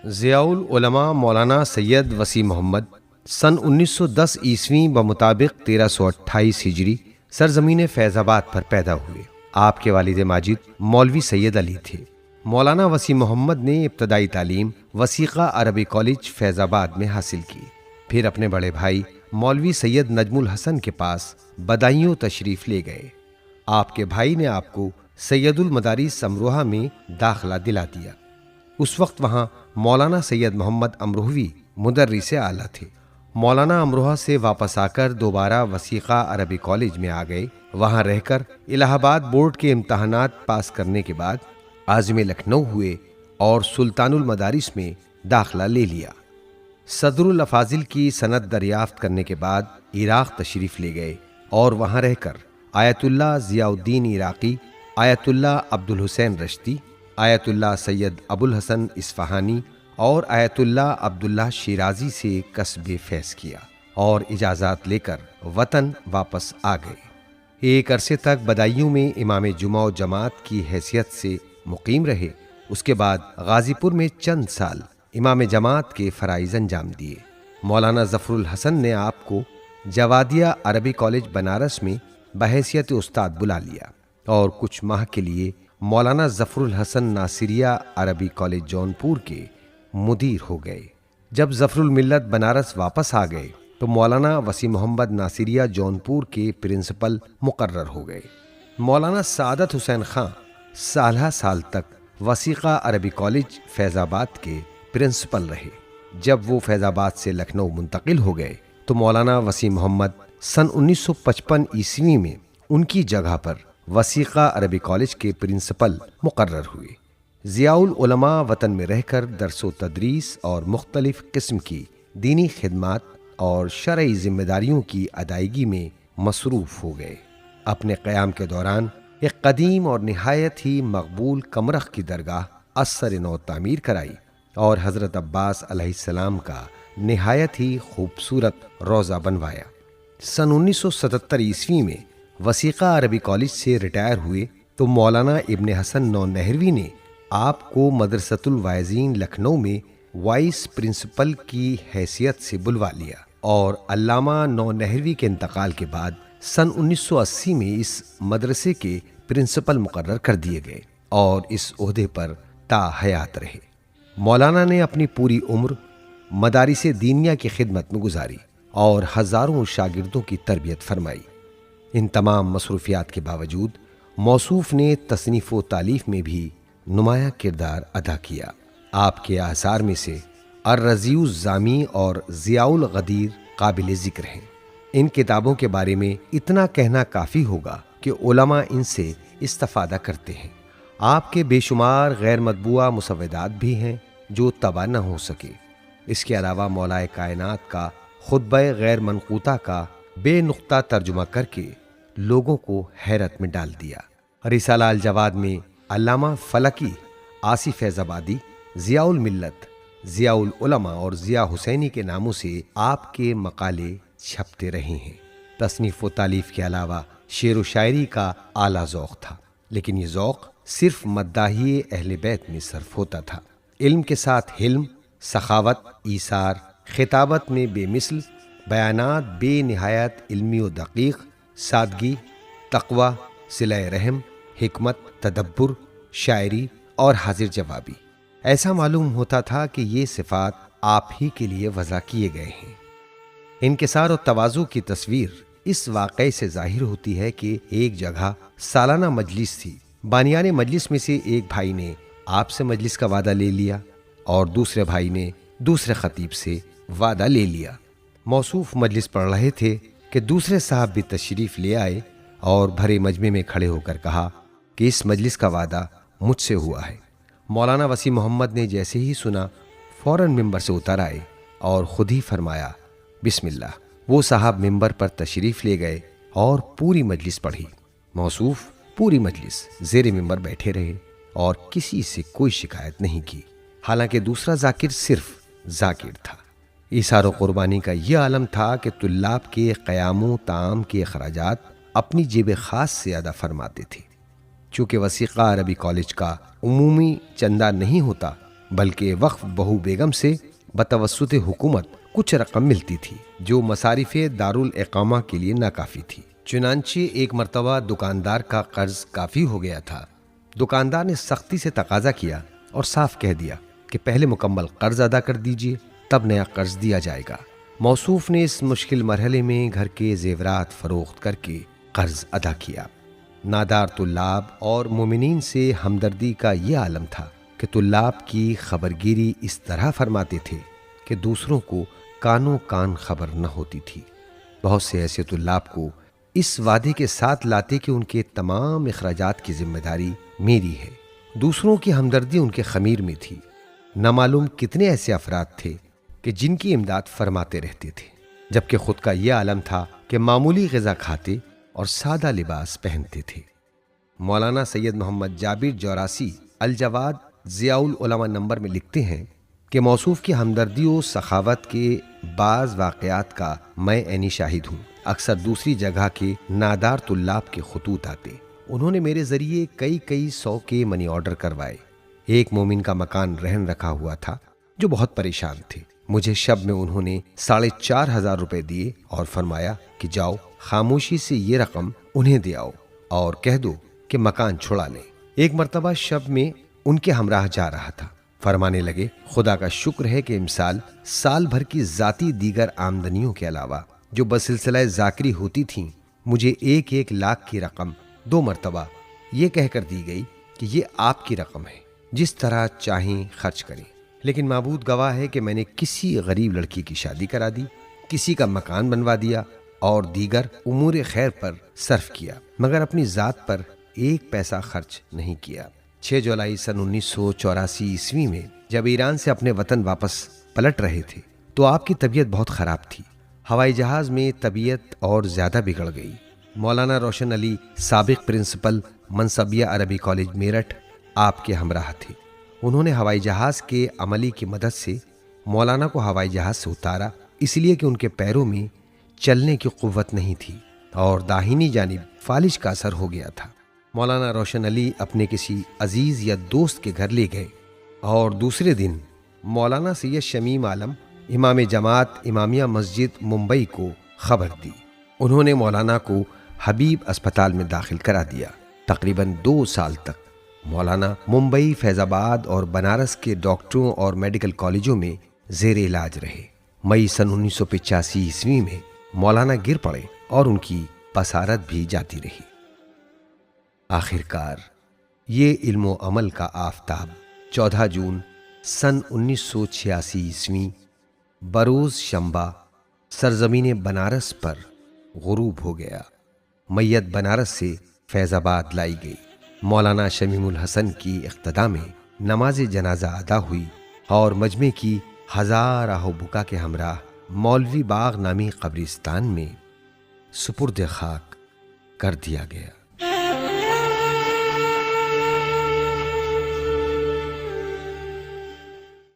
ضیاء العلماء مولانا سید وسیع محمد سن 1910 عیسوی بمطابق 1328 ہجری سرزمین فیض آباد پر پیدا ہوئے۔ آپ کے والد ماجد مولوی سید علی تھے۔ مولانا وسیع محمد نے ابتدائی تعلیم وثیقہ عربی کالج فیض آباد میں حاصل کی، پھر اپنے بڑے بھائی مولوی سید نجم الحسن کے پاس بدایوں تشریف لے گئے۔ آپ کے بھائی نے آپ کو سید المدارس امروہہ میں داخلہ دلا دیا۔ اس وقت وہاں مولانا سید محمد امروہوی مدرس اعلیٰ تھے۔ مولانا امروہہ سے واپس آ کر دوبارہ وثیقہ عربی کالج میں آ گئے۔ وہاں رہ کر الہ آباد بورڈ کے امتحانات پاس کرنے کے بعد عازم لکھنؤ ہوئے اور سلطان المدارس میں داخلہ لے لیا۔ صدر الافاضل کی سند دریافت کرنے کے بعد عراق تشریف لے گئے اور وہاں رہ کر آیت اللہ ضیاء الدین عراقی، آیت اللہ عبدالحسین رشتی، آیت اللہ سید ابو الحسن اصفہانی اور آیت اللہ عبداللہ شیرازی سے کسب فیض کیا اور اجازات لے کر وطن واپس آ گئے۔ ایک عرصے تک بدایوں میں امام جمعہ و جماعت کی حیثیت سے مقیم رہے۔ اس کے بعد غازی پور میں چند سال امام جماعت کے فرائض انجام دیے۔ مولانا ظفر الحسن نے آپ کو جوادیہ عربی کالج بنارس میں بحیثیت استاد بلا لیا اور کچھ ماہ کے لیے مولانا ظفر الحسن ناصریہ عربی کالج جونپور کے مدیر ہو گئے۔ جب ظفر الملت بنارس واپس آ گئے تو مولانا وسیع محمد ناصریہ جونپور کے پرنسپل مقرر ہو گئے۔ مولانا سعادت حسین خان سالہ سال تک وثیقہ عربی کالج فیض آباد کے پرنسپل رہے۔ جب وہ فیض آباد سے لکھنؤ منتقل ہو گئے تو مولانا وسیع محمد سن 1955 عیسوی میں ان کی جگہ پر وثیقہ عربی کالج کے پرنسپل مقرر ہوئے۔ ضیاء العلماء وطن میں رہ کر درس و تدریس اور مختلف قسم کی دینی خدمات اور شرعی ذمہ داریوں کی ادائیگی میں مصروف ہو گئے۔ اپنے قیام کے دوران ایک قدیم اور نہایت ہی مقبول کمرخ کی درگاہ اثر نو تعمیر کرائی اور حضرت عباس علیہ السلام کا نہایت ہی خوبصورت روضہ بنوایا۔ سن 1977 عیسوی میں وثیقہ عربی کالج سے ریٹائر ہوئے تو مولانا ابن حسن نونہروی نے آپ کو مدرسۃ الواعظین لکھنؤ میں وائس پرنسپل کی حیثیت سے بلوا لیا اور علامہ نونہروی کے انتقال کے بعد سن 1980 میں اس مدرسے کے پرنسپل مقرر کر دیے گئے اور اس عہدے پر تا حیات رہے۔ مولانا نے اپنی پوری عمر مدارس دینیہ کی خدمت میں گزاری اور ہزاروں شاگردوں کی تربیت فرمائی۔ ان تمام مصروفیات کے باوجود موصوف نے تصنیف و تالیف میں بھی نمایاں کردار ادا کیا۔ آپ کے آثار میں سے الرضیع الزامی اور ضیاء الغدیر قابل ذکر ہیں۔ ان کتابوں کے بارے میں اتنا کہنا کافی ہوگا کہ علماء ان سے استفادہ کرتے ہیں۔ آپ کے بے شمار غیر مطبوعہ مسودات بھی ہیں جو طبع نہ ہو سکے۔ اس کے علاوہ مولائے کائنات کا خطبہ غیر منقوطہ کا بے نقطہ ترجمہ کر کے لوگوں کو حیرت میں ڈال دیا۔ رسالہ الجواد میں علامہ فلکی، آصف فیض آبادی، ضیاء الملت، ضیاء العلماء اور ضیاء حسینی کے ناموں سے آپ کے مقالے چھپتے رہے ہیں۔ تصنیف و تالیف کے علاوہ شعر و شاعری کا اعلیٰ ذوق تھا، لیکن یہ ذوق صرف مداحی اہل بیت میں صرف ہوتا تھا۔ علم کے ساتھ حلم، سخاوت، ایثار، خطابت میں بے مثل، بیانات بے نہایت علمی و دقیق، سادگی، تقوی، صلہ رحم، حکمت، تدبر، شاعری اور حاضر جوابی۔ ایسا معلوم ہوتا تھا کہ یہ صفات آپ ہی کے لیے وضع کیے گئے ہیں۔ انکسار و تواضع کی تصویر اس واقعے سے ظاہر ہوتی ہے کہ ایک جگہ سالانہ مجلس تھی۔ بانیان مجلس میں سے ایک بھائی نے آپ سے مجلس کا وعدہ لے لیا اور دوسرے بھائی نے دوسرے خطیب سے وعدہ لے لیا۔ موصوف مجلس پڑھ رہے تھے کہ دوسرے صاحب بھی تشریف لے آئے اور بھرے مجمع میں کھڑے ہو کر کہا کہ اس مجلس کا وعدہ مجھ سے ہوا ہے۔ مولانا وسیع محمد نے جیسے ہی سنا فوراً ممبر سے اتر آئے اور خود ہی فرمایا بسم اللہ۔ وہ صاحب ممبر پر تشریف لے گئے اور پوری مجلس پڑھی۔ موصوف پوری مجلس زیر ممبر بیٹھے رہے اور کسی سے کوئی شکایت نہیں کی، حالانکہ دوسرا ذاکر صرف ذاکر تھا۔ ایثار و قربانی کا یہ عالم تھا کہ طلاب کے قیام و طعام کے اخراجات اپنی جیب خاص سے ادا فرماتے تھے۔ چونکہ وثیقہ عربی کالج کا عمومی چندہ نہیں ہوتا بلکہ وقف بہو بیگم سے بتوسط حکومت کچھ رقم ملتی تھی جو مصارف دارالاقامہ کے لیے ناکافی تھی۔ چنانچہ ایک مرتبہ دکاندار کا قرض کافی ہو گیا تھا۔ دکاندار نے سختی سے تقاضا کیا اور صاف کہہ دیا کہ پہلے مکمل قرض ادا کر دیجئے، تب نیا قرض دیا جائے گا۔ موصوف نے اس مشکل مرحلے میں گھر کے زیورات فروخت کر کے قرض ادا کیا۔ نادار طلاب اور مومنین سے ہمدردی کا یہ عالم تھا کہ طلاب کی خبرگیری اس طرح فرماتے تھے کہ دوسروں کو کانوں کان خبر نہ ہوتی تھی۔ بہت سے ایسے طلاب کو اس وعدے کے ساتھ لاتے کہ ان کے تمام اخراجات کی ذمہ داری میری ہے۔ دوسروں کی ہمدردی ان کے خمیر میں تھی۔ نہ معلوم کتنے ایسے افراد تھے کہ جن کی امداد فرماتے رہتے تھے، جبکہ خود کا یہ عالم تھا کہ معمولی غذا کھاتے اور سادہ لباس پہنتے تھے۔ مولانا سید محمد جابر جوراسی الجواد ضیاء العلماء نمبر میں لکھتے ہیں کہ موصوف کی ہمدردی و سخاوت کے بعض واقعات کا میں عینی شاہد ہوں۔ اکثر دوسری جگہ کے نادار طلاب کے خطوط آتے، انہوں نے میرے ذریعے کئی 100 کے منی آرڈر کروائے۔ ایک مومن کا مکان رہن رکھا ہوا تھا جو بہت پریشان تھے۔ مجھے شب میں انہوں نے 4,500 روپے دیے اور فرمایا کہ جاؤ خاموشی سے یہ رقم انہیں دے آؤ اور کہہ دو کہ مکان چھڑا لیں۔ ایک مرتبہ شب میں ان کے ہمراہ جا رہا تھا، فرمانے لگے خدا کا شکر ہے کہ امسال سال بھر کی ذاتی دیگر آمدنیوں کے علاوہ جو بسلسلہ ذاکری ہوتی تھیں، مجھے 1 لاکھ کی رقم 2 مرتبہ یہ کہہ کر دی گئی کہ یہ آپ کی رقم ہے، جس طرح چاہیں خرچ کریں۔ لیکن معبود گواہ ہے کہ میں نے کسی غریب لڑکی کی شادی کرا دی، کسی کا مکان بنوا دیا اور دیگر امور خیر پر صرف کیا، مگر اپنی ذات پر 1 پیسہ خرچ نہیں کیا۔ 6 جولائی سن 1984 عیسوی میں جب ایران سے اپنے وطن واپس پلٹ رہے تھے تو آپ کی طبیعت بہت خراب تھی۔ ہوائی جہاز میں طبیعت اور زیادہ بگڑ گئی۔ مولانا روشن علی سابق پرنسپل منصبیہ عربی کالج میرٹھ آپ کے ہمراہ تھے۔ انہوں نے ہوائی جہاز کے عملے کی مدد سے مولانا کو ہوائی جہاز سے اتارا، اس لیے کہ ان کے پیروں میں چلنے کی قوت نہیں تھی اور داہنی جانب فالج کا اثر ہو گیا تھا۔ مولانا روشن علی اپنے کسی عزیز یا دوست کے گھر لے گئے اور دوسرے دن مولانا سید شمیم عالم امام جماعت امامیہ مسجد ممبئی کو خبر دی۔ انہوں نے مولانا کو حبیب اسپتال میں داخل کرا دیا۔ تقریباً 2 سال تک مولانا ممبئی، فیض آباد اور بنارس کے ڈاکٹروں اور میڈیکل کالجوں میں زیر علاج رہے۔ مئی سن 1985 عیسوی میں مولانا گر پڑے اور ان کی بصارت بھی جاتی رہی۔ آخرکار یہ علم و عمل کا آفتاب 14 جون سن 1986 عیسوی بروز شنبہ سرزمین بنارس پر غروب ہو گیا۔ میت بنارس سے فیض آباد لائی گئی۔ مولانا شمیم الحسن کی اقتداء میں نماز جنازہ ادا ہوئی اور مجمع کی ہزار آہ و بکا کے ہمراہ مولوی باغ نامی قبرستان میں سپرد خاک کر دیا گیا۔